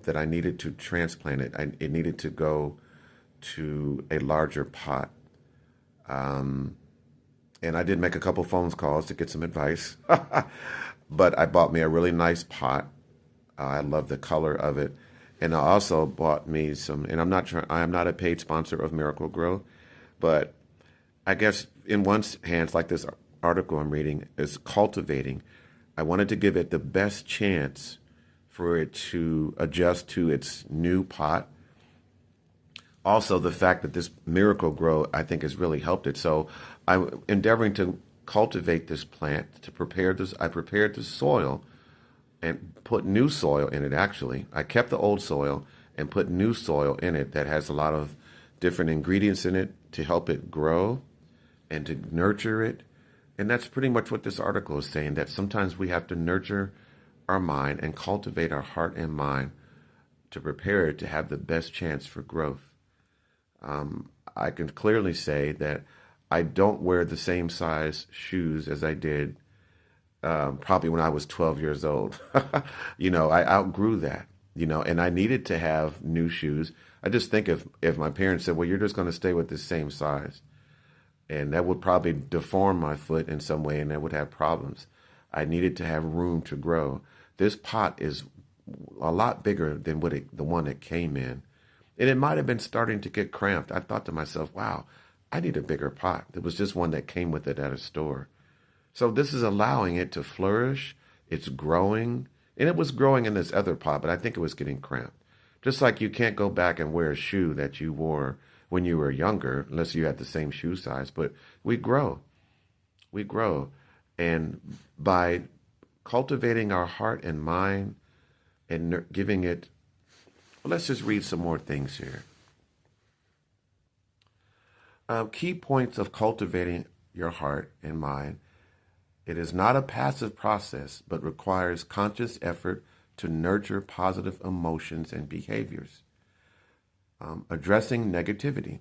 that I needed to transplant it. It needed to go to a larger pot. And I did make a couple phone calls to get some advice. But I bought me a really nice pot. I love the color of it. And I also bought me some, and I am not a paid sponsor of Miracle Grow, but I guess in one hands, like this article I'm reading, is cultivating. I wanted to give it the best chance for it to adjust to its new pot. Also, the fact that this Miracle Grow, I think, has really helped it. So I'm endeavoring to cultivate this plant to prepare this. I prepared the soil and put new soil in it, actually. I kept the old soil and put new soil in it that has a lot of different ingredients in it to help it grow and to nurture it. And that's pretty much what this article is saying, that sometimes we have to nurture our mind and cultivate our heart and mind to prepare it to have the best chance for growth. I can clearly say that I don't wear the same size shoes as I did probably when I was 12 years old. I outgrew that, and I needed to have new shoes. I just think if my parents said, well, you're just going to stay with the same size, and that would probably deform my foot in some way, and I would have problems. I needed to have room to grow. This pot is a lot bigger than the one that came in. And it might have been starting to get cramped. I thought to myself, wow, I need a bigger pot. There was just one that came with it at a store. So this is allowing it to flourish. It's growing. And it was growing in this other pot, but I think it was getting cramped. Just like you can't go back and wear a shoe that you wore when you were younger, unless you had the same shoe size. But we grow. We grow. And by cultivating our heart and mind and giving it, well, let's just read some more things here. Key points of cultivating your heart and mind. It is not a passive process, but requires conscious effort to nurture positive emotions and behaviors. Addressing negativity.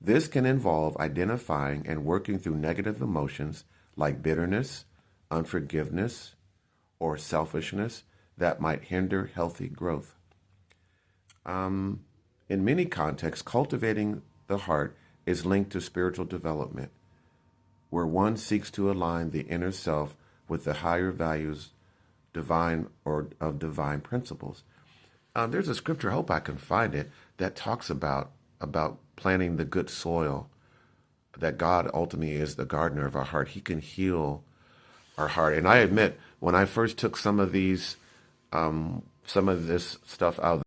This can involve identifying and working through negative emotions like bitterness, unforgiveness, or selfishness that might hinder healthy growth. In many contexts, cultivating the heart is linked to spiritual development, where one seeks to align the inner self with the higher values of divine principles. There's a scripture, I hope I can find it, that talks about planting the good soil, that God ultimately is the gardener of our heart. He can heal our heart. And I admit, when I first took some of this stuff out